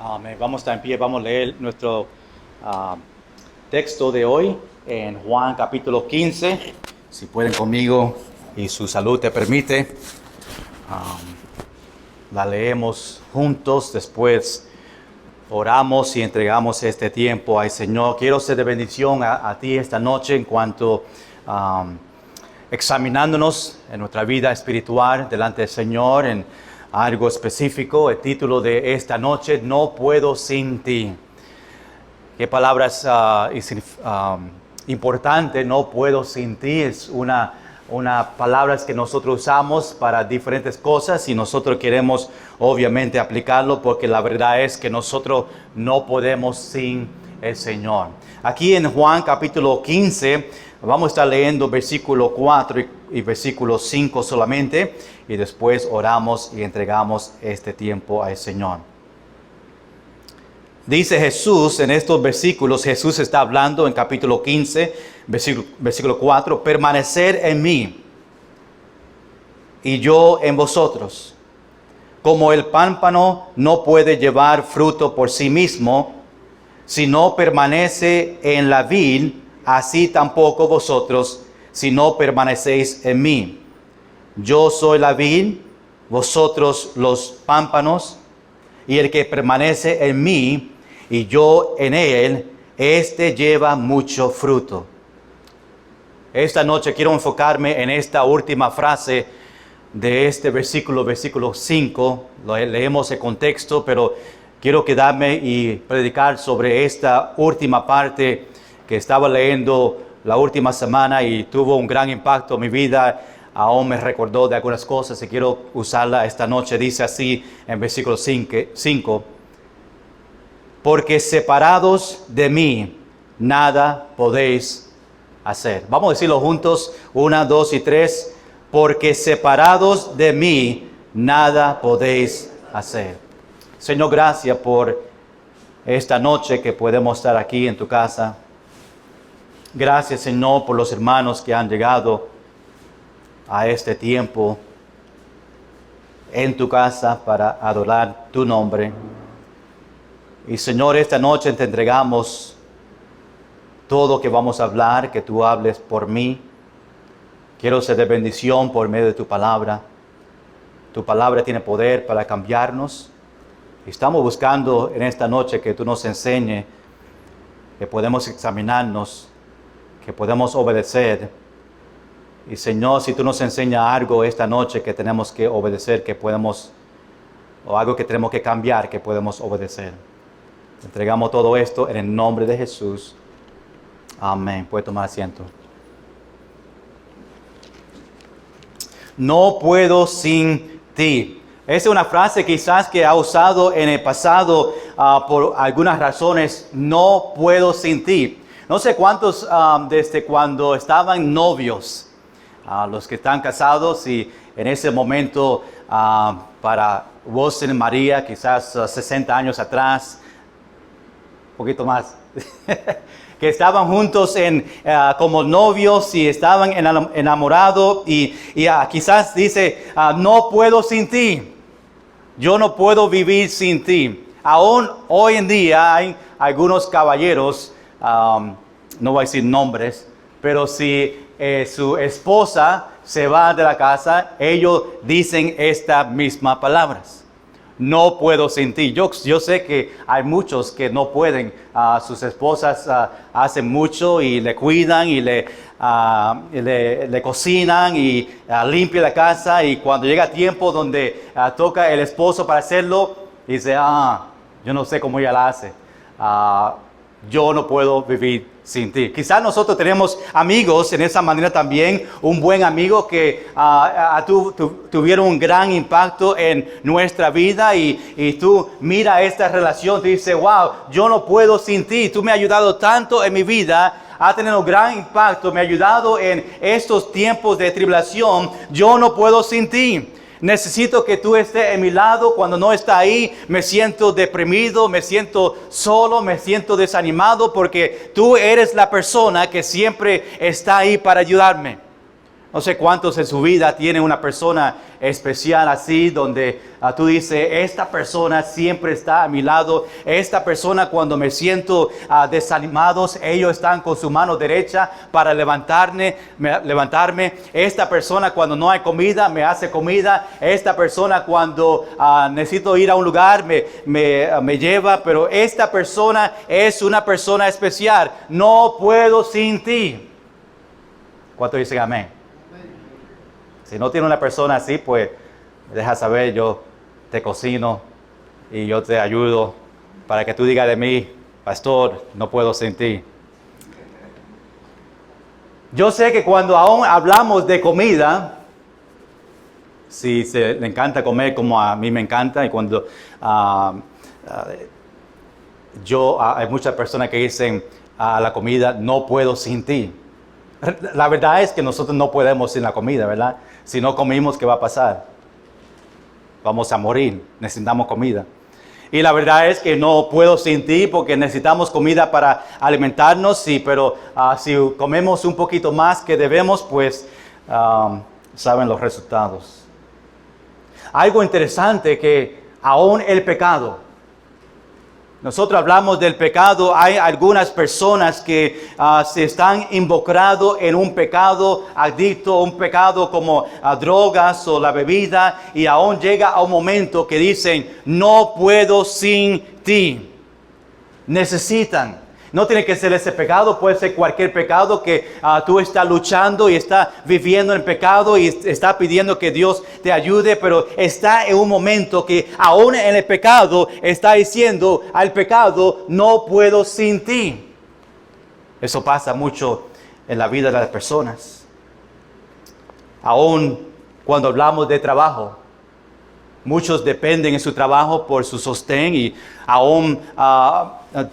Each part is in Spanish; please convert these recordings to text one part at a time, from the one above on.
Amén. Vamos a estar en pie, vamos a leer nuestro ah, texto de hoy en Juan capítulo 15. Si pueden conmigo y su salud te permite, la leemos juntos, después oramos y entregamos este tiempo al Señor. Quiero ser de bendición a ti esta noche en cuanto examinándonos en nuestra vida espiritual delante del Señor en algo específico. El título de esta noche: No puedo sin ti. Qué palabras importante. No puedo sin ti es una palabra que nosotros usamos para diferentes cosas y nosotros queremos obviamente aplicarlo porque la verdad es que nosotros no podemos sin el Señor. Aquí en Juan capítulo 15 vamos a estar leyendo versículo 4 y versículo 5 solamente, y después oramos y entregamos este tiempo al Señor. Dice Jesús en estos versículos, Jesús está hablando en capítulo 15, versículo 4, permanecer en mí y yo en vosotros. Como el pámpano no puede llevar fruto por sí mismo, si no permanece en la vid, así tampoco vosotros, si no permanecéis en mí. Yo soy la vid, vosotros los pámpanos, y el que permanece en mí y yo en él, éste lleva mucho fruto. Esta noche quiero enfocarme en esta última frase de este versículo 5. Leemos el contexto, pero quiero quedarme y predicar sobre esta última parte que estaba leyendo la última semana y tuvo un gran impacto en mi vida. Aún me recordó de algunas cosas y quiero usarla esta noche. Dice así en versículo 5: porque separados de mí nada podéis hacer. Vamos a decirlo juntos, 1, 2 y 3. Porque separados de mí nada podéis hacer. Señor, gracias por esta noche que podemos estar aquí en tu casa. Gracias, Señor, por los hermanos que han llegado a este tiempo en tu casa para adorar tu nombre. Y Señor, esta noche te entregamos todo que vamos a hablar, que tú hables por mí. Quiero ser de bendición por medio de tu palabra. Tu palabra tiene poder para cambiarnos. Estamos buscando en esta noche que tú nos enseñes, que podemos examinarnos, que podemos obedecer. Y Señor, si tú nos enseñas algo esta noche que tenemos que obedecer, que podemos, o algo que tenemos que cambiar, que podemos obedecer. Entregamos todo esto en el nombre de Jesús. Amén. Puede tomar asiento. No puedo sin ti. Esa es una frase quizás que ha usado en el pasado por algunas razones. No puedo sin ti. No sé cuántos desde cuando estaban novios, los que están casados, y en ese momento para Wilson y María, quizás 60 años atrás, un poquito más, que estaban juntos como novios y estaban enamorados y quizás dice, no puedo sin ti, yo no puedo vivir sin ti. Aún hoy en día hay algunos caballeros, no voy a decir nombres, pero si su esposa se va de la casa, ellos dicen estas mismas palabras. No puedo sin ti. Yo sé que hay muchos que no pueden. Sus esposas hacen mucho y le cuidan y le cocinan y limpian la casa. Y cuando llega tiempo donde toca el esposo para hacerlo, dice, yo no sé cómo ella la hace. Yo no puedo vivir sin ti. Quizás nosotros tenemos amigos en esa manera también. Un buen amigo que tuvieron un gran impacto en nuestra vida y tú mira esta relación, te dice, wow, yo no puedo sin ti. Tú me has ayudado tanto en mi vida. Ha tenido gran impacto. Me ha ayudado en estos tiempos de tribulación. Yo no puedo sin ti. Necesito que tú estés en mi lado. Cuando no está ahí, me siento deprimido, me siento solo, me siento desanimado, porque tú eres la persona que siempre está ahí para ayudarme. No sé cuántos en su vida tienen una persona especial así, donde tú dices, esta persona siempre está a mi lado. Esta persona cuando me siento desanimados, ellos están con su mano derecha para levantarme. Esta persona cuando no hay comida, me hace comida. Esta persona cuando necesito ir a un lugar, me lleva. Pero esta persona es una persona especial. No puedo sin ti. ¿Cuántos dicen amén? Si no tiene una persona así, pues deja saber, yo te cocino y yo te ayudo para que tú digas de mí, pastor, no puedo sin ti. Yo sé que cuando aún hablamos de comida, si le encanta comer como a mí me encanta, y cuando hay muchas personas que dicen a la comida, no puedo sin ti. La verdad es que nosotros no podemos sin la comida, ¿verdad? Si no comimos, ¿qué va a pasar? Vamos a morir, necesitamos comida. Y la verdad es que no puedo sin ti porque necesitamos comida para alimentarnos, sí, pero si comemos un poquito más que debemos, pues saben los resultados. Algo interesante que aún el pecado, nosotros hablamos del pecado, hay algunas personas que se están involucrados en un pecado adicto, un pecado como drogas o la bebida, y aún llega a un momento que dicen, no puedo sin ti. Necesitan. No tiene que ser ese pecado, puede ser cualquier pecado que tú estás luchando y estás viviendo en pecado y estás pidiendo que Dios te ayude, pero está en un momento que aún en el pecado está diciendo al pecado, no puedo sin ti. Eso pasa mucho en la vida de las personas. Aún cuando hablamos de trabajo, muchos dependen en su trabajo por su sostén y aún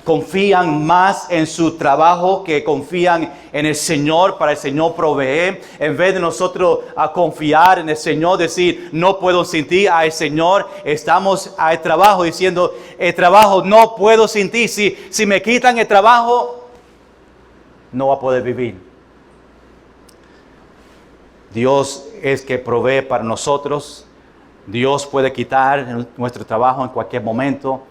confían más en su trabajo que confían en el Señor, para el Señor proveer. En vez de nosotros confiar en el Señor, decir, no puedo sin ti, al Señor, estamos al trabajo diciendo, el trabajo, no puedo sin ti. Si me quitan el trabajo, no va a poder vivir. Dios es que provee para nosotros. Dios puede quitar nuestro trabajo en cualquier momento.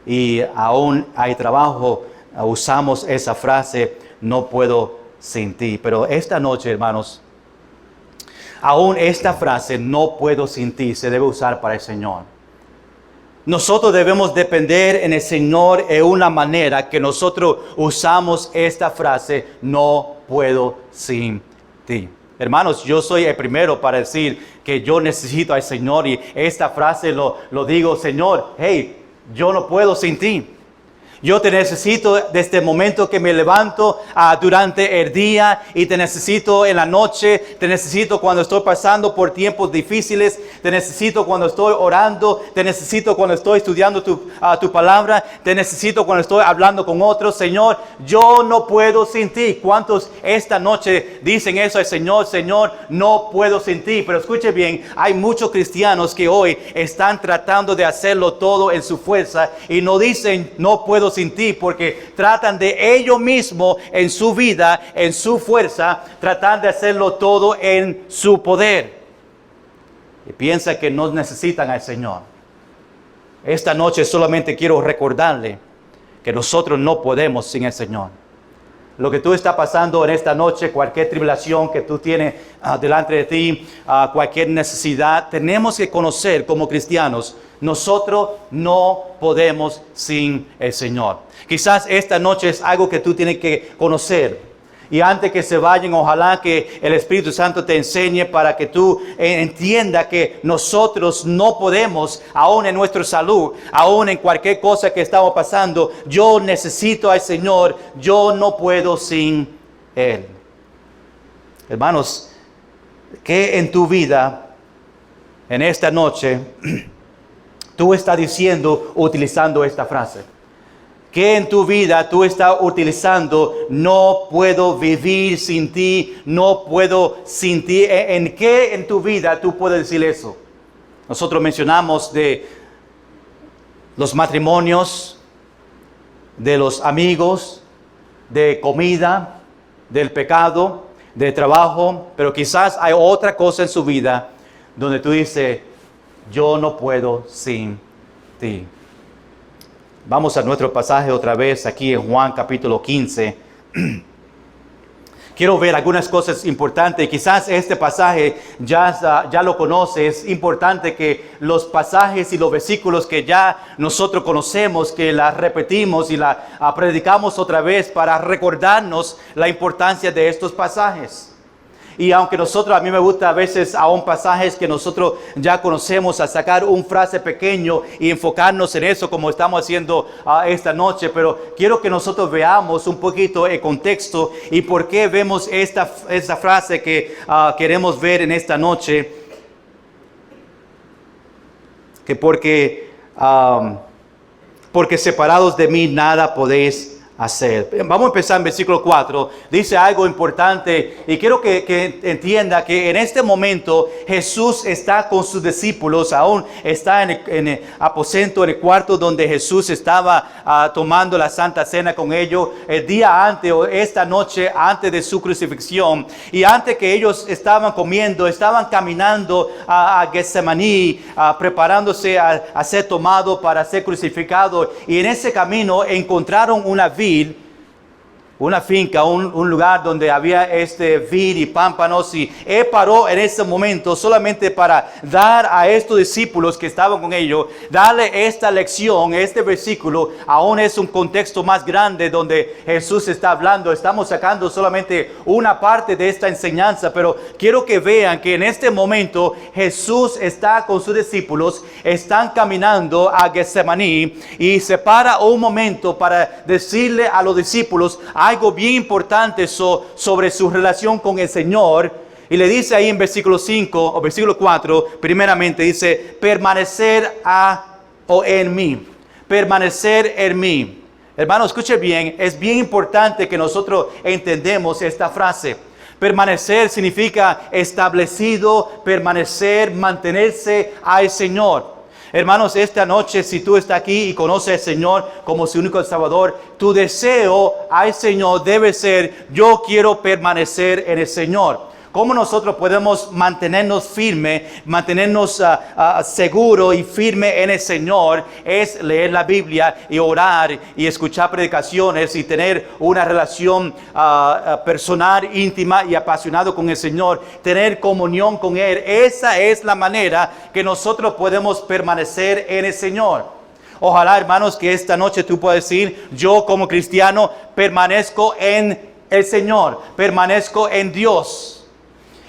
Y aún hay trabajo, usamos esa frase, no puedo sin ti. Pero esta noche, hermanos, aún esta frase, no puedo sin ti, se debe usar para el Señor. Nosotros debemos depender en el Señor en una manera que nosotros usamos esta frase, no puedo sin ti. Hermanos, yo soy el primero para decir que yo necesito al Señor, y esta frase lo digo, Señor, hey, yo no puedo sin ti. Yo te necesito desde el momento que me levanto durante el día, y te necesito en la noche, te necesito cuando estoy pasando por tiempos difíciles, te necesito cuando estoy orando, te necesito cuando estoy estudiando tu palabra, te necesito cuando estoy hablando con otros. Señor, yo no puedo sin ti. ¿Cuántos esta noche dicen eso al Señor? Señor, no puedo sin ti. Pero escuche bien, hay muchos cristianos que hoy están tratando de hacerlo todo en su fuerza y no dicen no puedo sin ti, porque tratan de ellos mismos en su vida, en su fuerza, tratar de hacerlo todo en su poder. Y piensa que no necesitan al Señor. Esta noche solamente quiero recordarle que nosotros no podemos sin el Señor. Lo que tú estás pasando en esta noche, cualquier tribulación que tú tienes delante de ti, cualquier necesidad, tenemos que conocer como cristianos, nosotros no podemos sin el Señor. Quizás esta noche es algo que tú tienes que conocer. Y antes que se vayan, ojalá que el Espíritu Santo te enseñe para que tú entiendas que nosotros no podemos, aún en nuestra salud, aún en cualquier cosa que estamos pasando. Yo necesito al Señor, yo no puedo sin Él. Hermanos, ¿qué en tu vida, en esta noche, tú estás diciendo, utilizando esta frase? ¿Qué en tu vida tú estás utilizando? No puedo vivir sin ti, no puedo sin ti. ¿En qué en tu vida tú puedes decir eso? Nosotros mencionamos de los matrimonios, de los amigos, de comida, del pecado. de trabajo, pero quizás hay otra cosa en su vida donde tú dices, yo no puedo sin ti. Vamos a nuestro pasaje otra vez aquí en Juan capítulo 15. Quiero ver algunas cosas importantes. Quizás este pasaje ya lo conoces. Es importante que los pasajes y los versículos que ya nosotros conocemos, que las repetimos y la predicamos otra vez para recordarnos la importancia de estos pasajes. Y aunque a mí me gusta a veces aún pasajes que nosotros ya conocemos, a sacar un frase pequeño y enfocarnos en eso como estamos haciendo esta noche, pero quiero que nosotros veamos un poquito el contexto y por qué vemos esta frase que queremos ver en esta noche, que porque separados de mí nada podéis hacer. Vamos a empezar en versículo 4. Dice algo importante y quiero que entienda que en este momento Jesús está con sus discípulos, aún está en el aposento, en el cuarto donde Jesús estaba tomando la Santa Cena con ellos el día antes o esta noche antes de su crucifixión. Y antes que ellos estaban comiendo, estaban caminando a Getsemaní, preparándose a ser tomado para ser crucificado. Y en ese camino encontraron una finca, un lugar donde había vid y pámpanos, y él paró en ese momento solamente para dar a estos discípulos que estaban con ellos, darle esta lección. Este versículo aún es un contexto más grande donde Jesús está hablando. Estamos sacando solamente una parte de esta enseñanza, pero quiero que vean que en este momento Jesús está con sus discípulos, están caminando a Getsemaní y se para un momento para decirle a los discípulos algo bien importante sobre su relación con el Señor. Y le dice ahí en versículo 5 o versículo 4, primeramente dice, permanecer en mí. Permanecer en mí. Hermano, escuche bien, es bien importante que nosotros entendemos esta frase. Permanecer significa establecido, permanecer, mantenerse al Señor. Hermanos, esta noche, si tú estás aquí y conoces al Señor como su único Salvador, tu deseo al Señor debe ser, yo quiero permanecer en el Señor. ¿Cómo nosotros podemos mantenernos firmes, mantenernos seguros y firmes en el Señor? Es leer la Biblia y orar y escuchar predicaciones y tener una relación personal, íntima y apasionada con el Señor. Tener comunión con Él. Esa es la manera que nosotros podemos permanecer en el Señor. Ojalá, hermanos, que esta noche tú puedas decir, yo como cristiano permanezco en el Señor, permanezco en Dios.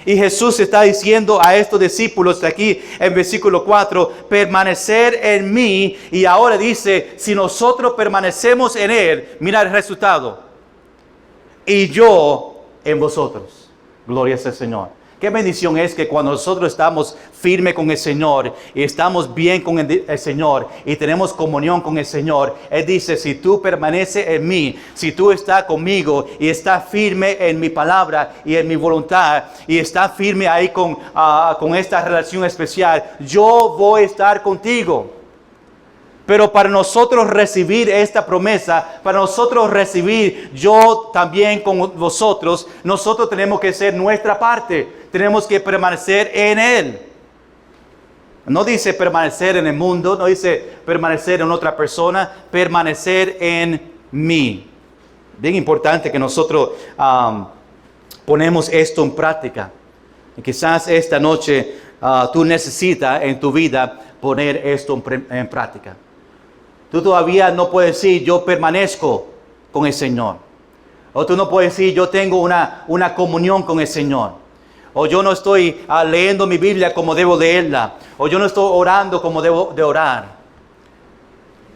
Y Jesús está diciendo a estos discípulos de aquí en versículo 4, permanecer en mí. Y ahora dice, si nosotros permanecemos en Él, mira el resultado. Y yo en vosotros. Gloria sea al Señor. Qué bendición es que cuando nosotros estamos firmes con el Señor y estamos bien con el Señor y tenemos comunión con el Señor, Él dice, si tú permaneces en mí, si tú estás conmigo y estás firme en mi palabra y en mi voluntad y estás firme ahí con esta relación especial, yo voy a estar contigo. Pero para nosotros recibir esta promesa, para nosotros recibir yo también con vosotros, nosotros tenemos que hacer nuestra parte. Tenemos que permanecer en Él. No dice permanecer en el mundo, no dice permanecer en otra persona, permanecer en mí. Bien importante que nosotros ponemos esto en práctica. Y quizás esta noche tú necesitas en tu vida poner esto en práctica. Tú todavía no puedes decir, yo permanezco con el Señor. O tú no puedes decir, yo tengo una comunión con el Señor. O yo no estoy leyendo mi Biblia como debo leerla. O yo no estoy orando como debo de orar.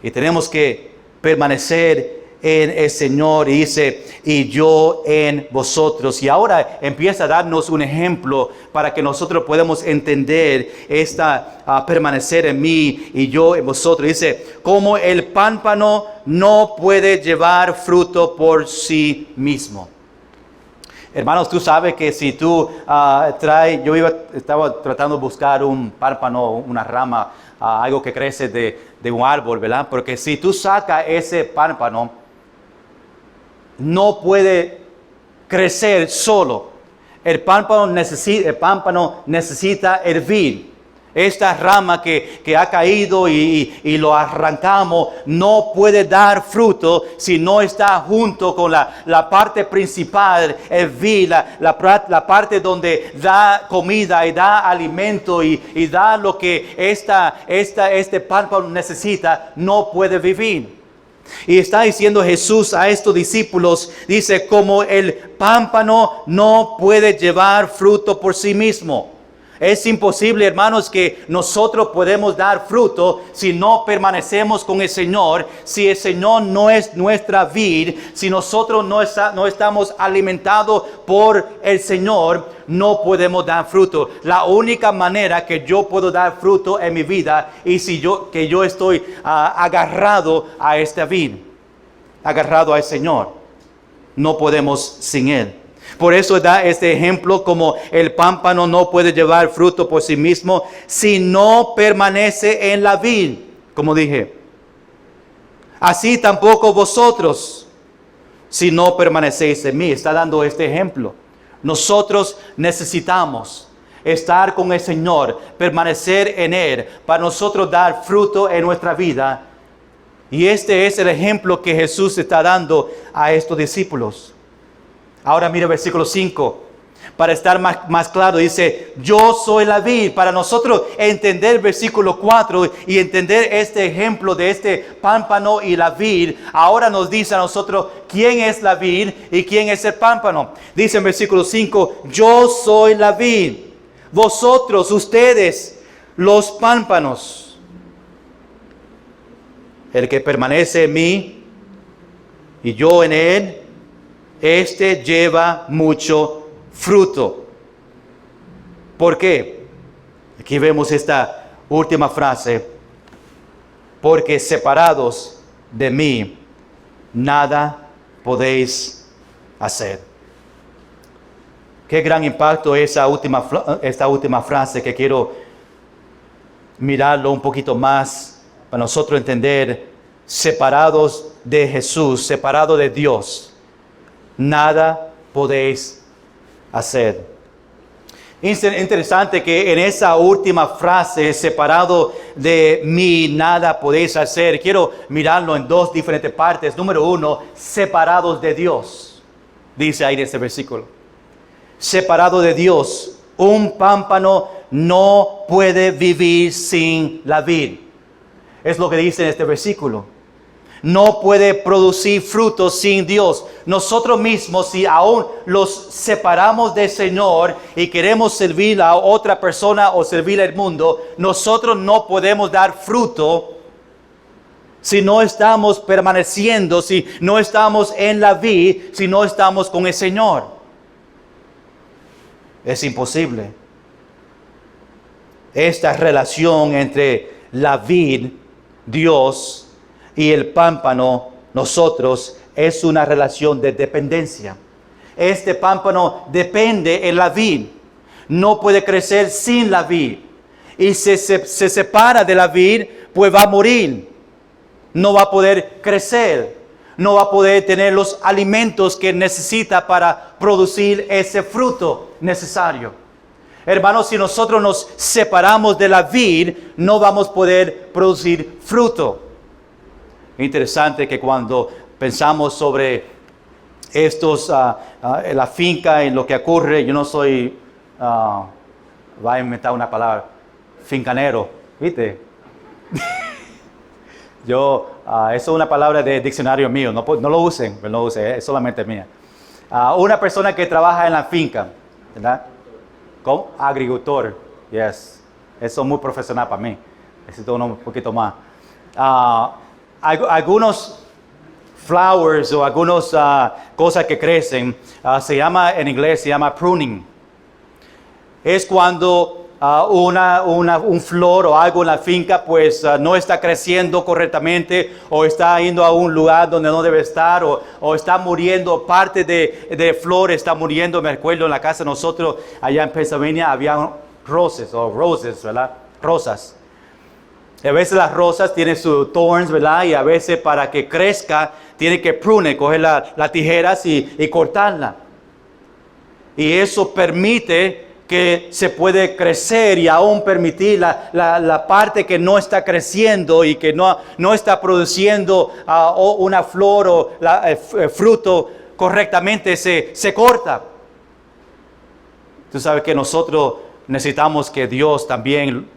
Y tenemos que permanecer en el Señor. Y dice, y yo en vosotros. Y ahora empieza a darnos un ejemplo para que nosotros podamos entender permanecer en mí y yo en vosotros. Dice, como el pámpano no puede llevar fruto por sí mismo. Hermanos, tú sabes que si tú estaba tratando de buscar un pámpano, una rama, algo que crece de un árbol, ¿verdad? Porque si tú sacas ese pámpano, no puede crecer solo. El pámpano necesita hervir. Esta rama que ha caído y lo arrancamos no puede dar fruto si no está junto con la parte principal, hervir, la parte donde da comida y da alimento y da lo que este pámpano necesita, no puede vivir. Y está diciendo Jesús a estos discípulos, dice, como el pámpano no puede llevar fruto por sí mismo. Es imposible, hermanos, que nosotros podemos dar fruto si no permanecemos con el Señor, si el Señor no es nuestra vid, si nosotros no estamos alimentados por el Señor, no podemos dar fruto. La única manera que yo puedo dar fruto en mi vida es si yo estoy agarrado a esta vid, agarrado al Señor. No podemos sin Él. Por eso da este ejemplo como el pámpano no puede llevar fruto por sí mismo si no permanece en la vid, como dije. Así tampoco vosotros, si no permanecéis en mí. Está dando este ejemplo. Nosotros necesitamos estar con el Señor, permanecer en Él, para nosotros dar fruto en nuestra vida. Y este es el ejemplo que Jesús está dando a estos discípulos. Ahora mira el versículo 5, para estar más claro, dice, yo soy la vid. Para nosotros entender el versículo 4 y entender este ejemplo de este pámpano y la vid, ahora nos dice a nosotros quién es la vid y quién es el pámpano. Dice en versículo 5, yo soy la vid, vosotros, ustedes, los pámpanos. El que permanece en mí y yo en él, este lleva mucho fruto. ¿Por qué? Aquí vemos esta última frase. Porque separados de mí, nada podéis hacer. Qué gran impacto esta última frase, que quiero mirarlo un poquito más para nosotros entender. Separados de Jesús, separados de Dios, nada podéis hacer. Interesante que en esa última frase, separado de mí, nada podéis hacer, quiero mirarlo en dos diferentes partes. Número 1, separados de Dios. Dice ahí en este versículo. Separado de Dios. Un pámpano no puede vivir sin la vid. Es lo que dice en este versículo. No puede producir frutos sin Dios. Nosotros mismos, si aún los separamos del Señor y queremos servir a otra persona o servir al mundo, nosotros no podemos dar fruto si no estamos permaneciendo, si no estamos en la vid, si no estamos con el Señor. Es imposible. Esta relación entre la vid, Dios, y el pámpano, nosotros, es una relación de dependencia. Este pámpano depende en la vid. No puede crecer sin la vid. Y si se separa de la vid, pues va a morir. No va a poder crecer. No va a poder tener los alimentos que necesita para producir ese fruto necesario. Hermanos, si nosotros nos separamos de la vid, no vamos a poder producir fruto. Interesante que cuando pensamos sobre la finca y lo que ocurre, yo no soy, va a inventar una palabra, fincanero, ¿viste? Eso es una palabra de diccionario mío, no lo usen, pero no usen, es solamente mía. Una persona que trabaja en la finca, ¿verdad? ¿Cómo? Agricultor, yes. Eso es muy profesional para mí, necesito uno un poquito más. Algunos flowers o algunas cosas que crecen, en inglés se llama pruning. Es cuando un flor o algo en la finca pues no está creciendo correctamente o está yendo a un lugar donde no debe estar o está muriendo, parte de flor está muriendo. Me recuerdo en la casa de nosotros allá en Pennsylvania había roses, ¿verdad? Rosas. Y a veces las rosas tienen sus thorns, ¿verdad? Y a veces para que crezca tiene que prune, coger las tijeras y cortarla. Y eso permite que se puede crecer y aún permitir la parte que no está creciendo y que no está produciendo una flor o fruto correctamente, se corta. Tú sabes que nosotros necesitamos que Dios también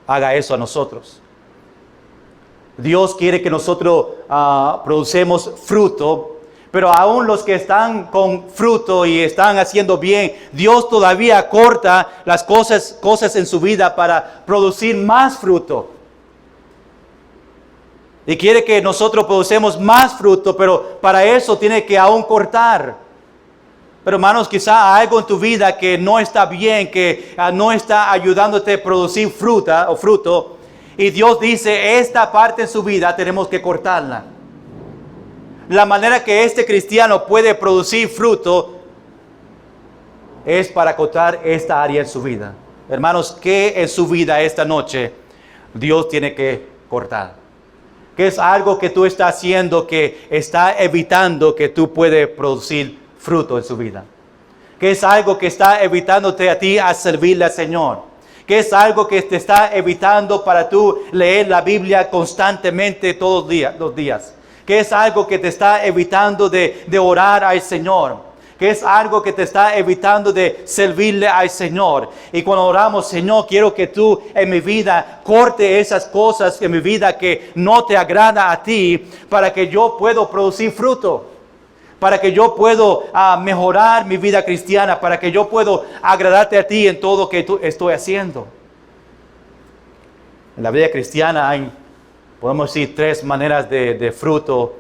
haga eso a nosotros. Dios quiere que nosotros producemos fruto. Pero aún los que están con fruto y están haciendo bien, Dios todavía corta las cosas en su vida para producir más fruto. Y quiere que nosotros producemos más fruto, pero para eso tiene que aún cortar. Pero hermanos, quizá hay algo en tu vida que no está bien, que no está ayudándote a producir fruto. Y Dios dice, esta parte en su vida tenemos que cortarla. La manera que este cristiano puede producir fruto es para cortar esta área en su vida. Hermanos, ¿qué en su vida esta noche Dios tiene que cortar? ¿Qué es algo que tú estás haciendo que está evitando que tú puedas producir fruto en su vida? ¿Qué es algo que está evitándote a ti a servirle al Señor? ¿Qué es algo que te está evitando para tú leer la Biblia constantemente todos los días? ¿Qué es algo que te está evitando de orar al Señor? ¿Qué es algo que te está evitando de servirle al Señor? Y cuando oramos, Señor, quiero que tú en mi vida corte esas cosas en mi vida que no te agrada a ti, para que yo pueda producir fruto, para que yo pueda mejorar mi vida cristiana, para que yo pueda agradarte a ti en todo lo que tú estoy haciendo. En la vida cristiana hay, podemos decir, tres maneras de fruto.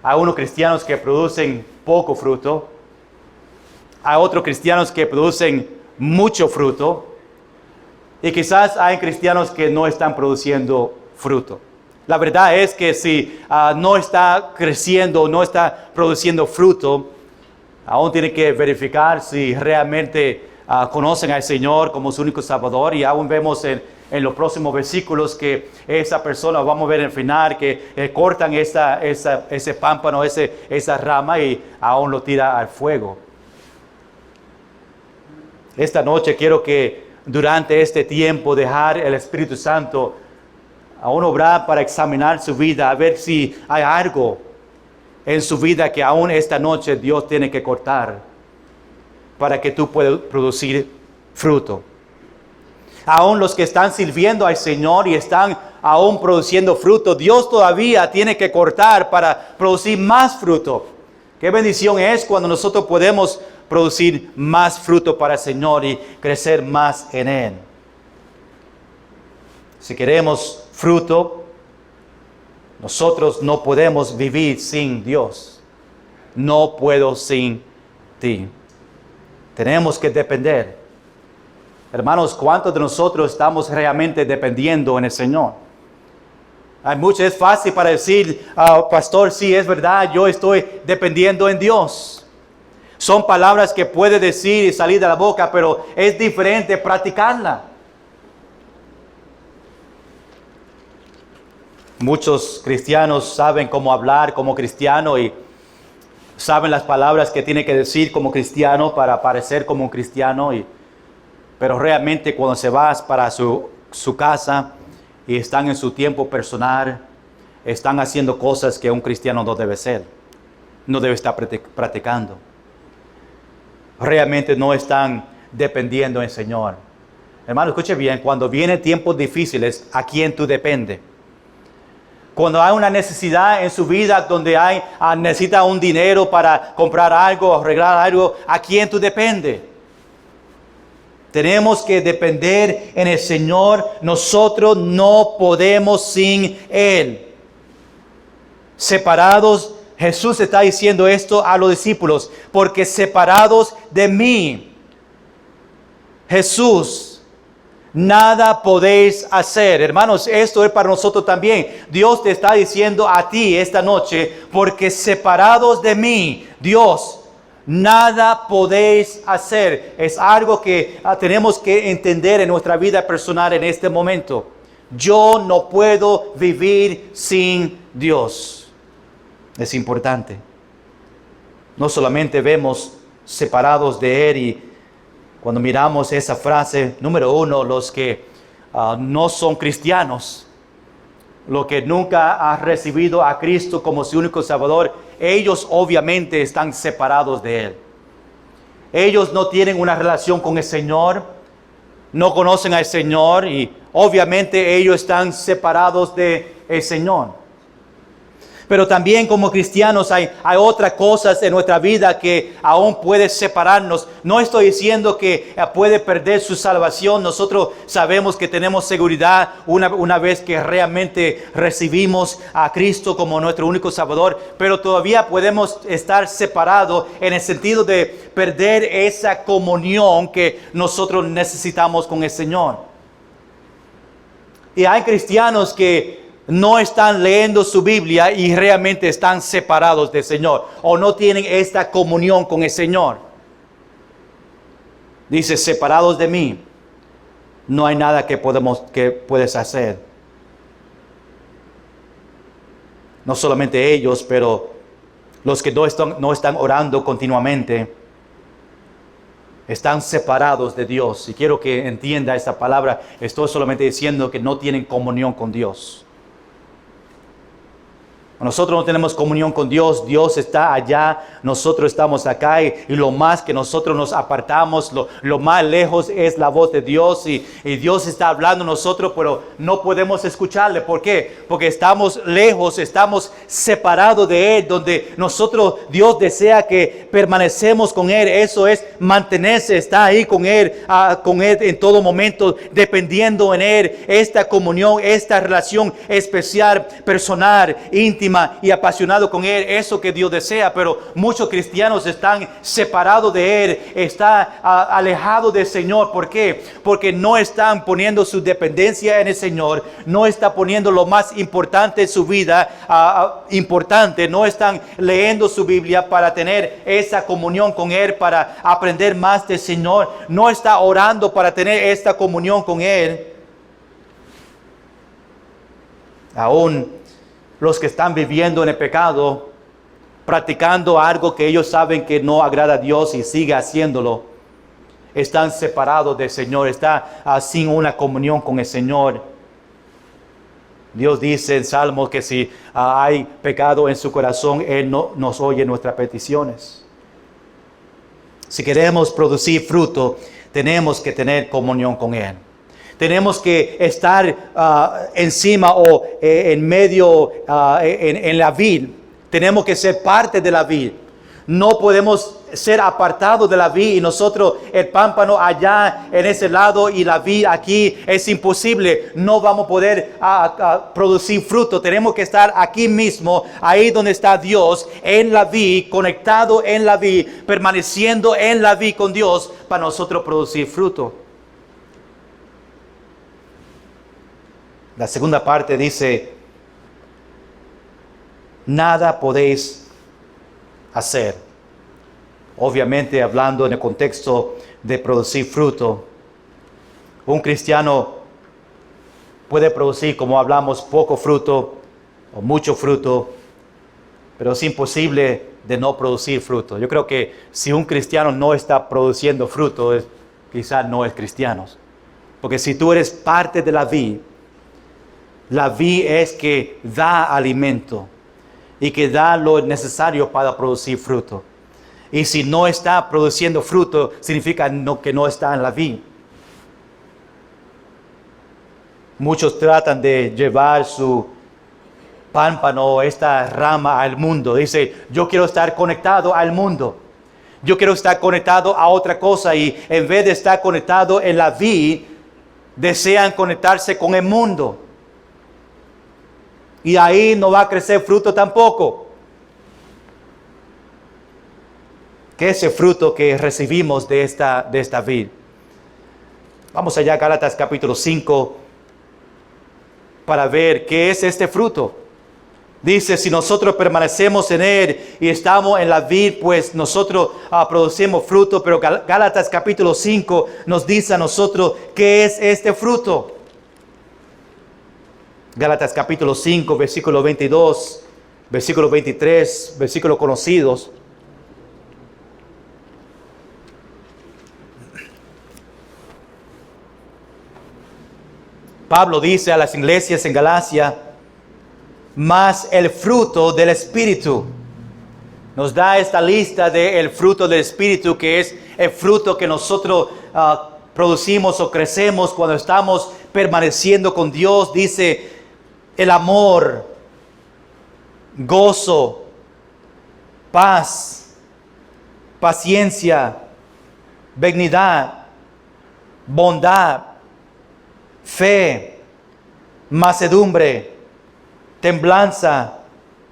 Hay unos cristianos que producen poco fruto. Hay otros cristianos que producen mucho fruto. Y quizás hay cristianos que no están produciendo fruto. La verdad es que si no está creciendo, no está produciendo fruto, aún tiene que verificar si realmente conocen al Señor como su único Salvador. Y aún vemos en los próximos versículos que esa persona, vamos a ver en el final, que cortan ese pámpano, esa rama y aún lo tira al fuego. Esta noche quiero que durante este tiempo dejar el Espíritu Santo aún obrar para examinar su vida, a ver si hay algo en su vida que aún esta noche Dios tiene que cortar para que tú puedas producir fruto. Aún los que están sirviendo al Señor y están aún produciendo fruto, Dios todavía tiene que cortar para producir más fruto. Qué bendición es cuando nosotros podemos producir más fruto para el Señor y crecer más en Él. Si queremos fruto, nosotros no podemos vivir sin Dios. No puedo sin ti. Tenemos que depender. Hermanos, ¿cuántos de nosotros estamos realmente dependiendo en el Señor? Hay mucho, es fácil para decir, pastor, sí, es verdad, yo estoy dependiendo en Dios. Son palabras que puede decir y salir de la boca, pero es diferente practicarla. Muchos cristianos saben cómo hablar como cristiano y saben las palabras que tiene que decir como cristiano para parecer como un cristiano, pero realmente cuando se va para su casa y están en su tiempo personal, están haciendo cosas que un cristiano no debe ser, no debe estar practicando. Realmente no están dependiendo en el Señor. Hermano, escuche bien, cuando vienen tiempos difíciles, ¿a quién tú dependes? Cuando hay una necesidad en su vida donde necesita un dinero para comprar algo, arreglar algo, ¿a quién tú dependes? Tenemos que depender en el Señor. Nosotros no podemos sin Él. Separados, Jesús está diciendo esto a los discípulos, porque separados de mí, Jesús, nada podéis hacer. Hermanos, esto es para nosotros también. Dios te está diciendo a ti esta noche, porque separados de mí, Dios, nada podéis hacer. Es algo que tenemos que entender en nuestra vida personal en este momento. Yo no puedo vivir sin Dios. Es importante. No solamente vemos separados de Él y Cuando miramos esa frase, número uno, los que no son cristianos, los que nunca han recibido a Cristo como su único Salvador, ellos obviamente están separados de Él. Ellos no tienen una relación con el Señor, no conocen al Señor y obviamente ellos están separados del Señor. Pero también como cristianos hay otras cosas en nuestra vida que aún puede separarnos. No estoy diciendo que puede perder su salvación. Nosotros sabemos que tenemos seguridad una vez que realmente recibimos a Cristo como nuestro único Salvador. Pero todavía podemos estar separados en el sentido de perder esa comunión que nosotros necesitamos con el Señor. Y hay cristianos que no están leyendo su Biblia y realmente están separados del Señor o no tienen esta comunión con el Señor. Dice, separados de mí, no hay nada que puedes hacer. No solamente ellos, pero los que no están orando continuamente, están separados de Dios. Y quiero que entienda esta palabra. Estoy solamente diciendo que no tienen comunión con Dios. Nosotros no tenemos comunión con Dios, Dios está allá, nosotros estamos acá y lo más que nosotros nos apartamos, lo más lejos es la voz de Dios y Dios está hablando a nosotros, pero no podemos escucharle. ¿Por qué? Porque estamos lejos, estamos separados de Él, donde Dios desea que permanecemos con Él, eso es mantenerse, está ahí con Él en todo momento, dependiendo en Él, esta comunión, esta relación especial, personal, íntima y apasionado con Él, eso que Dios desea. Pero muchos cristianos están separados de Él, están alejados del Señor. ¿Por qué? Porque no están poniendo su dependencia en el Señor, no están poniendo lo más importante en su vida, no están leyendo su Biblia para tener esa comunión con Él, para aprender más del Señor, no está orando para tener esta comunión con Él. Aún los que están viviendo en el pecado, practicando algo que ellos saben que no agrada a Dios y sigue haciéndolo, están separados del Señor, están sin una comunión con el Señor. Dios dice en Salmos que si hay pecado en su corazón, Él no nos oye nuestras peticiones. Si queremos producir fruto, tenemos que tener comunión con Él. Tenemos que estar encima o en medio, en la vid. Tenemos que ser parte de la vid. No podemos ser apartados de la vid y nosotros el pámpano allá en ese lado y la vid aquí. Es imposible. No vamos a poder producir fruto. Tenemos que estar aquí mismo, ahí donde está Dios, en la vid, conectado en la vid, permaneciendo en la vid con Dios para nosotros producir fruto. La segunda parte dice, nada podéis hacer. Obviamente hablando en el contexto de producir fruto. Un cristiano puede producir, como hablamos, poco fruto o mucho fruto, pero es imposible de no producir fruto. Yo creo que si un cristiano no está produciendo fruto, quizás no es cristiano. Porque si tú eres parte de la vid es que da alimento y que da lo necesario para producir fruto. Y si no está produciendo fruto, significa que no está en la vid. Muchos tratan de llevar su pámpano, esta rama al mundo. Dice, yo quiero estar conectado al mundo. Yo quiero estar conectado a otra cosa y en vez de estar conectado en la vid, desean conectarse con el mundo. Y ahí no va a crecer fruto tampoco. ¿Qué es el fruto que recibimos de esta vid? Vamos allá a Gálatas capítulo 5 para ver qué es este fruto. Dice, si nosotros permanecemos en Él y estamos en la vid, pues nosotros producimos fruto. Pero Gálatas capítulo 5 nos dice a nosotros qué es este fruto. Gálatas capítulo 5, versículo 22, versículo 23, versículos conocidos. Pablo dice a las iglesias en Galacia, más el fruto del Espíritu. Nos da esta lista del fruto del Espíritu, que es el fruto que nosotros producimos o crecemos cuando estamos permaneciendo con Dios. Dice el amor, gozo, paz, paciencia, benignidad, bondad, fe, mansedumbre, templanza.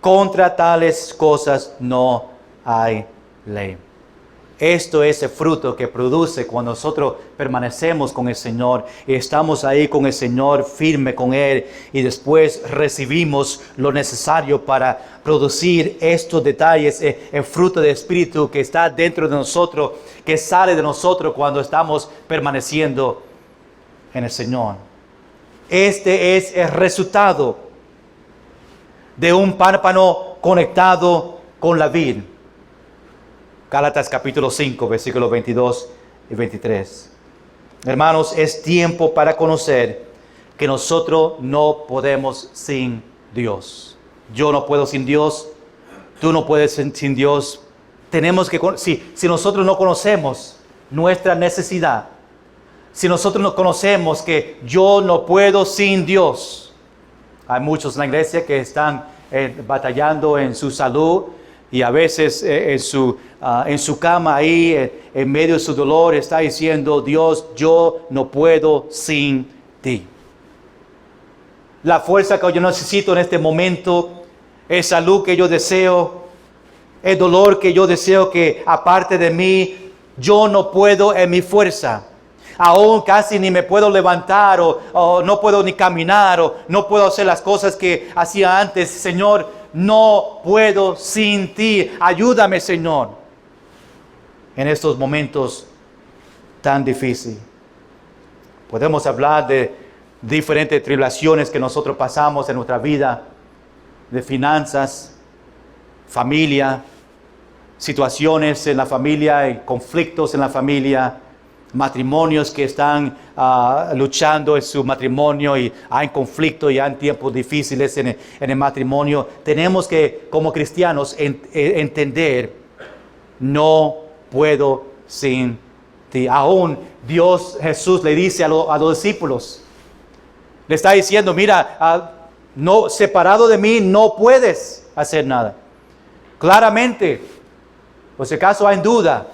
Contra tales cosas no hay ley. Esto es el fruto que produce cuando nosotros permanecemos con el Señor y estamos ahí con el Señor, firme con Él, y después recibimos lo necesario para producir estos detalles, el fruto del Espíritu que está dentro de nosotros, que sale de nosotros cuando estamos permaneciendo en el Señor. Este es el resultado de un pámpano conectado con la vid. Gálatas capítulo 5, versículos 22 y 23. Hermanos, es tiempo para conocer que nosotros no podemos sin Dios. Yo no puedo sin Dios, tú no puedes sin Dios. Tenemos que, si nosotros no conocemos nuestra necesidad, si nosotros no conocemos que yo no puedo sin Dios. Hay muchos en la iglesia que están batallando en su salud y a veces en su cama ahí, en medio de su dolor, está diciendo, Dios, yo no puedo sin ti. La fuerza que yo necesito en este momento, el salud que yo deseo, el dolor que yo deseo que aparte de mí, yo no puedo en mi fuerza. Aún casi ni me puedo levantar o no puedo ni caminar o no puedo hacer las cosas que hacía antes. Señor, no puedo sin ti. Ayúdame, Señor, en estos momentos tan difíciles. Podemos hablar de diferentes tribulaciones que nosotros pasamos en nuestra vida, de finanzas, familia, situaciones en la familia y conflictos en la familia, matrimonios que están luchando en su matrimonio y hay conflicto y hay tiempos difíciles en el matrimonio. Tenemos que, como cristianos, entender, no puedo sin ti. Aún Dios, Jesús le dice a los discípulos, le está diciendo, mira, no, separado de mí no puedes hacer nada. Claramente, por si acaso hay duda,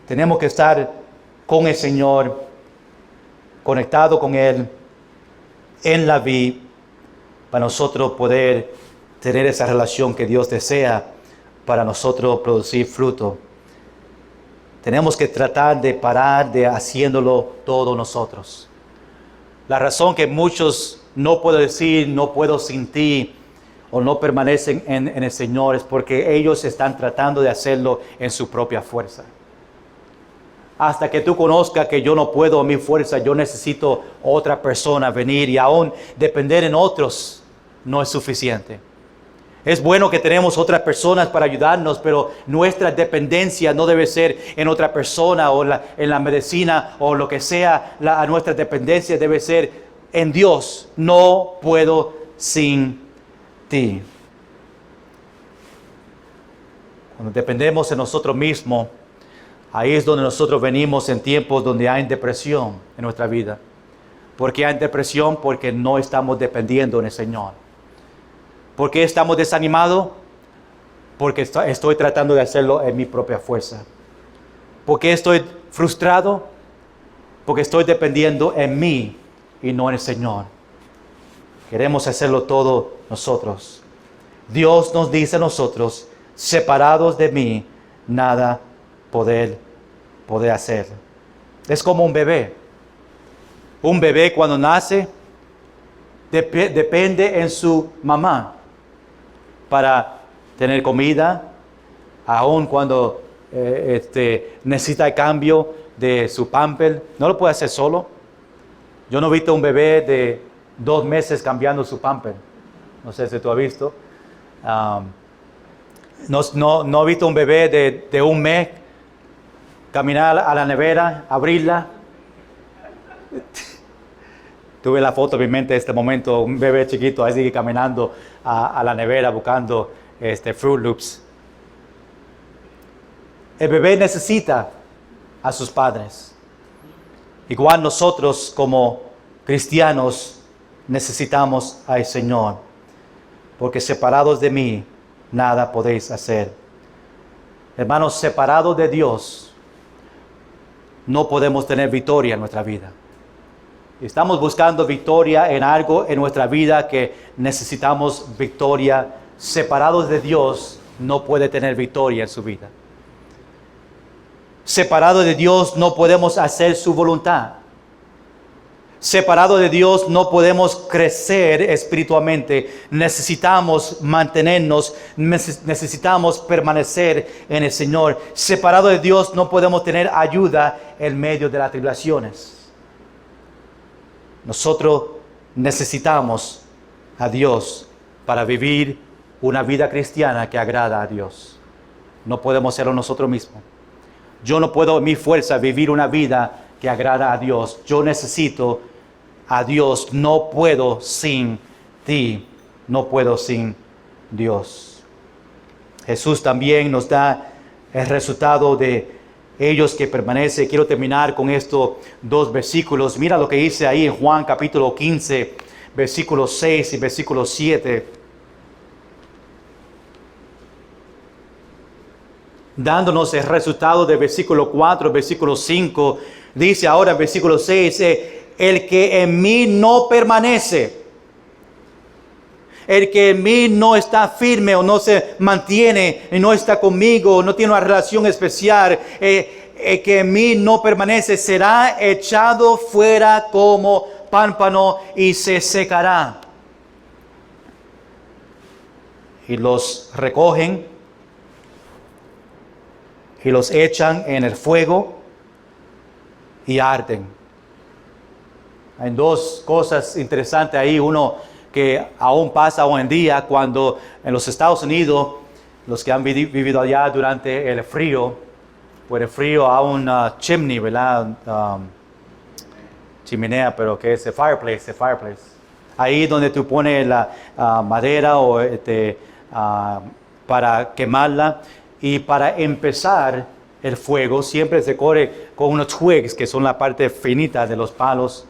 tenemos que estar con el Señor, conectado con Él, en la vida, para nosotros poder tener esa relación que Dios desea, para nosotros producir fruto. Tenemos que tratar de parar de haciéndolo todos nosotros. La razón que muchos no pueden decir, no puedo sin ti, o no permanecen en el Señor, es porque ellos están tratando de hacerlo en su propia fuerza. Hasta que tú conozcas que yo no puedo en mi fuerza, yo necesito otra persona venir, y aún depender en otros no es suficiente. Es bueno que tenemos otras personas para ayudarnos, pero nuestra dependencia no debe ser en otra persona o en la medicina o lo que sea. Nuestra dependencia debe ser en Dios. No puedo sin ti. Cuando dependemos de nosotros mismos, ahí es donde nosotros venimos en tiempos donde hay depresión en nuestra vida. ¿Por qué hay depresión? Porque no estamos dependiendo en el Señor. ¿Por qué estamos desanimados? Porque estoy tratando de hacerlo en mi propia fuerza. ¿Por qué estoy frustrado? Porque estoy dependiendo en mí y no en el Señor. Queremos hacerlo todo nosotros. Dios nos dice a nosotros, separados de mí, nada poder hacer. Es como un bebé. Un bebé cuando nace depende en su mamá para tener comida, aun cuando necesita el cambio de su pamper. No lo puede hacer solo. Yo no he visto un bebé de 2 meses cambiando su pamper. No sé si tú has visto. No he visto un bebé de 1 mes caminar a la nevera, abrirla. Tuve la foto en mi mente de este momento, un bebé chiquito así caminando a la nevera buscando Fruit Loops. El bebé necesita a sus padres. Igual nosotros como cristianos necesitamos al Señor, porque separados de mí nada podéis hacer. Hermanos, separados de Dios no podemos tener victoria en nuestra vida. Estamos buscando victoria en algo en nuestra vida que necesitamos victoria. Separados de Dios no puede tener victoria en su vida. Separado de Dios no podemos hacer su voluntad. Separado de Dios no podemos crecer espiritualmente. Necesitamos mantenernos, necesitamos permanecer en el Señor. Separado de Dios no podemos tener ayuda en medio de las tribulaciones. Nosotros necesitamos a Dios para vivir una vida cristiana que agrada a Dios. No podemos serlo nosotros mismos. Yo no puedo en mi fuerza vivir una vida que agrada a Dios. Yo necesito a Dios. No puedo sin ti. No puedo sin Dios. Jesús también nos da el resultado de ellos que permanecen. Quiero terminar con estos 2 versículos. Mira lo que dice ahí en Juan capítulo 15, versículos 6 y versículo 7. Dándonos el resultado del versículo 4, versículo 5. Dice ahora en versículo 6, el que en mí no permanece, el que en mí no está firme o no se mantiene y no está conmigo, no tiene una relación especial, el que en mí no permanece será echado fuera como pámpano y se secará. Y los recogen y los echan en el fuego y arden. Hay 2 cosas interesantes ahí. Uno que aún pasa hoy en día cuando en los Estados Unidos, los que han vivido allá durante el frío, por el frío hay un chimney, ¿verdad? Chimenea, pero que es el fireplace. Ahí donde tú pones la madera o para quemarla. Y para empezar el fuego siempre se corre con unos twigs, que son la parte finita de los palos.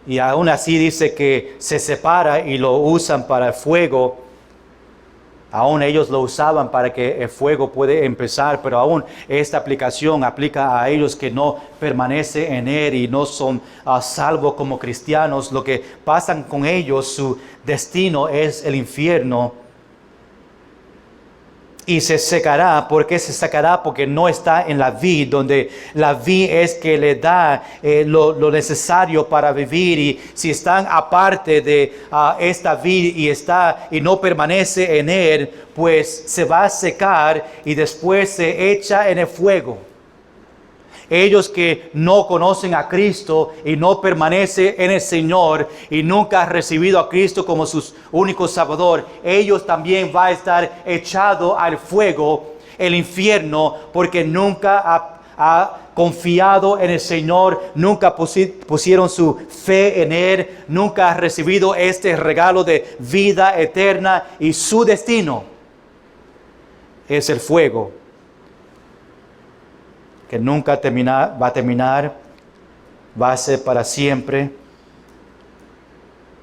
Y aún así dice que se separa y lo usan para el fuego. Aún ellos lo usaban para que el fuego pueda empezar, pero aún esta aplicación aplica a ellos que no permanecen en él y no son salvos como cristianos. Lo que pasa con ellos, su destino es el infierno. Y se secará. ¿Por qué se secará? Porque no está en la vid, donde la vid es que le da lo necesario para vivir. Y si están aparte de esta vid y no permanece en él, pues se va a secar y después se echa en el fuego. Ellos que no conocen a Cristo y no permanecen en el Señor y nunca han recibido a Cristo como su único Salvador, ellos también van a estar echados al fuego, el infierno, porque nunca ha confiado en el Señor, nunca pusieron su fe en Él, nunca ha recibido este regalo de vida eterna y su destino es el fuego, que nunca va a terminar, va a ser para siempre.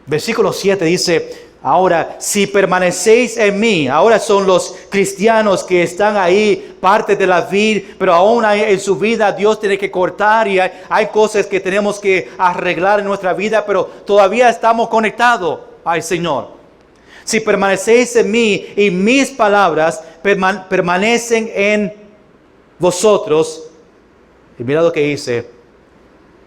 Versículo 7 dice, ahora, si permanecéis en mí, ahora son los cristianos que están ahí, parte de la vid, pero aún en su vida Dios tiene que cortar y hay cosas que tenemos que arreglar en nuestra vida, pero todavía estamos conectados al Señor. Si permanecéis en mí y mis palabras permanecen en vosotros, y mira lo que dice,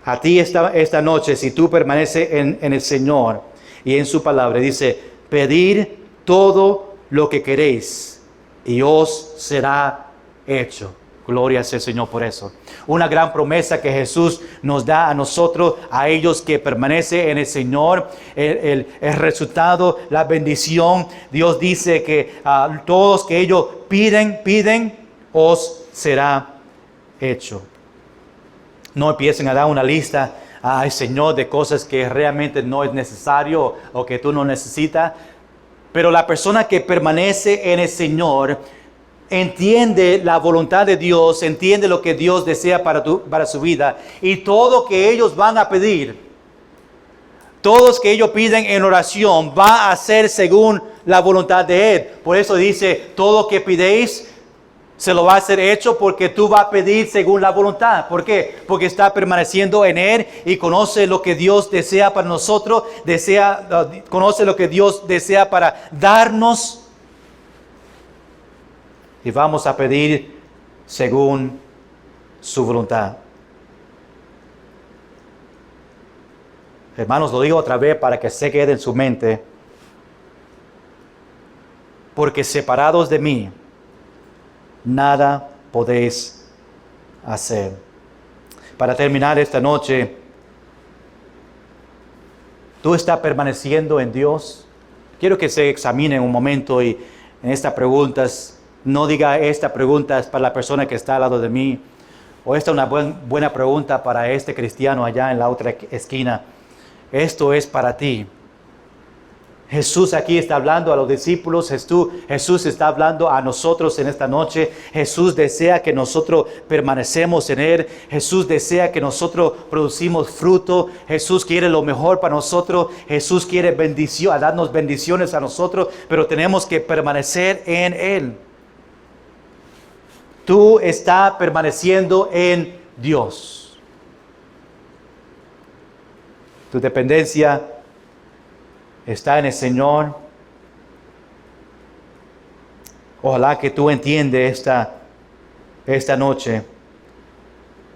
a ti esta noche, si tú permaneces en el Señor y en su palabra, dice, pedid todo lo que queréis y os será hecho. Gloria sea al Señor por eso. Una gran promesa que Jesús nos da a nosotros, a ellos que permanecen en el Señor. El resultado, la bendición. Dios dice que todos que ellos piden, os será hecho. No empiecen a dar una lista ay Señor, de cosas que realmente no es necesario o que tú no necesitas. Pero la persona que permanece en el Señor entiende la voluntad de Dios, entiende lo que Dios desea para su vida, y todo que ellos van a pedir, todos que ellos piden en oración, va a ser según la voluntad de Él. Por eso dice, todo que pidéis, se lo va a hacer hecho, porque tú vas a pedir según la voluntad. ¿Por qué? Porque está permaneciendo en Él y conoce lo que Dios desea para nosotros, conoce lo que Dios desea para darnos. Y vamos a pedir según su voluntad. Hermanos, lo digo otra vez para que se quede en su mente. Porque separados de mí, nada podéis hacer. Para terminar esta noche, ¿tú estás permaneciendo en Dios? Quiero que se examine un momento y en estas preguntas, no diga esta pregunta es para la persona que está al lado de mí, o esta es una buena pregunta para este cristiano allá en la otra esquina. Esto es para ti. Jesús aquí está hablando a los discípulos, Jesús está hablando a nosotros en esta noche. Jesús desea que nosotros permanecemos en Él. Jesús desea que nosotros producimos fruto. Jesús quiere lo mejor para nosotros. Jesús quiere darnos bendiciones a nosotros, pero tenemos que permanecer en Él. Tú estás permaneciendo en Dios. Tu dependencia está en el Señor. Ojalá que tú entiendas esta noche.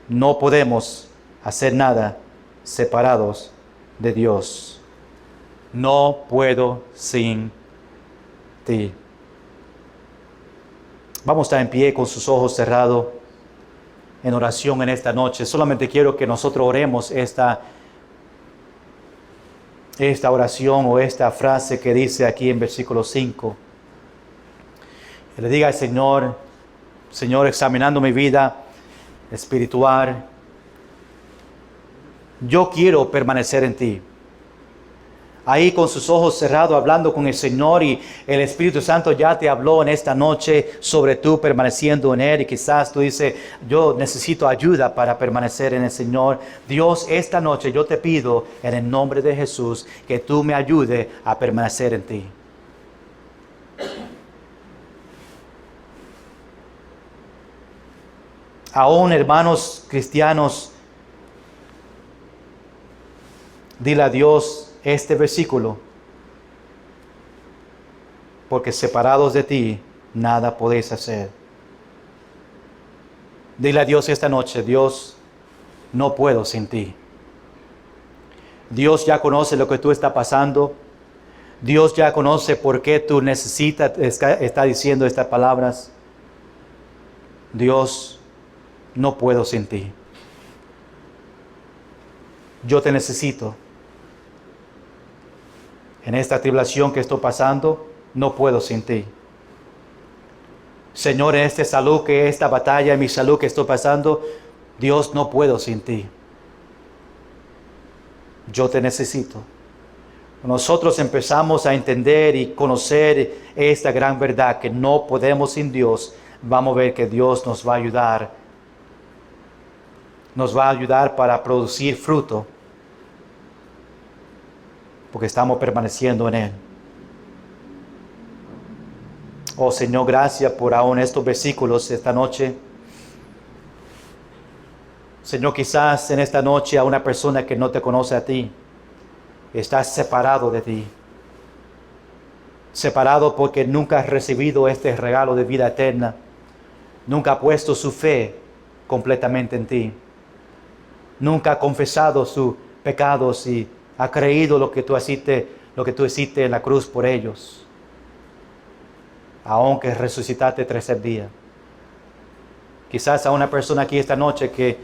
No podemos hacer nada separados de Dios. No puedo sin ti. Vamos a estar en pie con sus ojos cerrados en oración en esta noche. Solamente quiero que nosotros oremos esta oración o esta frase que dice aquí en versículo 5. Que le diga al Señor, Señor, examinando mi vida espiritual, yo quiero permanecer en ti. Ahí con sus ojos cerrados hablando con el Señor, y el Espíritu Santo ya te habló en esta noche sobre tú permaneciendo en Él, y quizás tú dices, yo necesito ayuda para permanecer en el Señor. Dios, esta noche yo te pido en el nombre de Jesús que tú me ayudes a permanecer en ti. Aún hermanos cristianos, dile a Dios este versículo, porque separados de ti nada podéis hacer. Dile a Dios esta noche, Dios, no puedo sin ti. Dios ya conoce lo que tú estás pasando. Dios ya conoce por qué tú necesitas, está diciendo estas palabras. Dios, no puedo sin ti. Yo te necesito. En esta tribulación que estoy pasando, no puedo sin ti. Señor, en esta batalla, en mi salud que estoy pasando, Dios, no puedo sin ti. Yo te necesito. Nosotros empezamos a entender y conocer esta gran verdad, que no podemos sin Dios. Vamos a ver que Dios nos va a ayudar. Nos va a ayudar para producir fruto, porque estamos permaneciendo en Él. Oh Señor, gracias por aún estos versículos esta noche. Señor, quizás en esta noche a una persona que no te conoce a ti, está separado de ti. Separado porque nunca has recibido este regalo de vida eterna. Nunca ha puesto su fe completamente en ti. Nunca ha confesado sus pecados y ha creído lo que tú hiciste en la cruz por ellos, aunque resucitaste 3 días. Quizás a una persona aquí esta noche que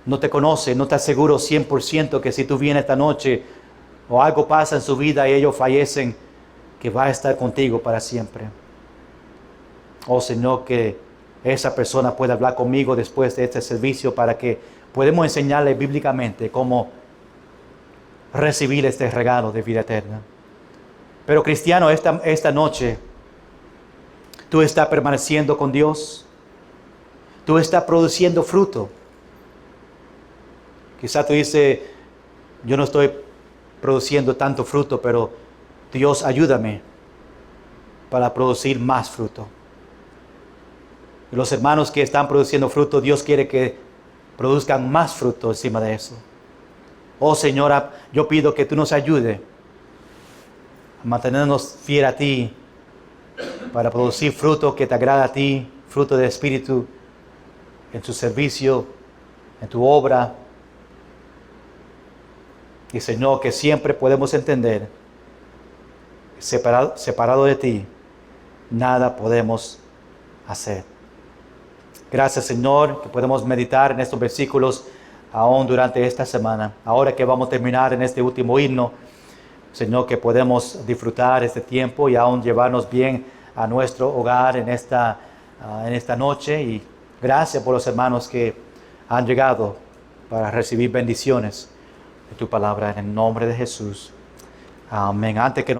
no te conoce, no está seguro 100% que si tú vienes esta noche o algo pasa en su vida y ellos fallecen, que va a estar contigo para siempre. Oh Señor, que esa persona pueda hablar conmigo después de este servicio para que podamos enseñarle bíblicamente cómo recibir este regalo de vida eterna. Pero cristiano, esta noche, tú estás permaneciendo con Dios. Tú estás produciendo fruto. Quizá tú dices, yo no estoy produciendo tanto fruto, pero Dios ayúdame para producir más fruto. Y los hermanos que están produciendo fruto, Dios quiere que produzcan más fruto encima de eso. Oh Señora, yo pido que tú nos ayudes a mantenernos fieles a ti, para producir fruto que te agrada a ti, fruto del Espíritu, en tu servicio, en tu obra. Y Señor, que siempre podemos entender, separado de ti, nada podemos hacer. Gracias, Señor, que podemos meditar en estos versículos aún durante esta semana. Ahora que vamos a terminar en este último himno, Señor, que podemos disfrutar este tiempo y aún llevarnos bien a nuestro hogar en esta noche. Y gracias por los hermanos que han llegado para recibir bendiciones de tu palabra en el nombre de Jesús. Amén. Antes que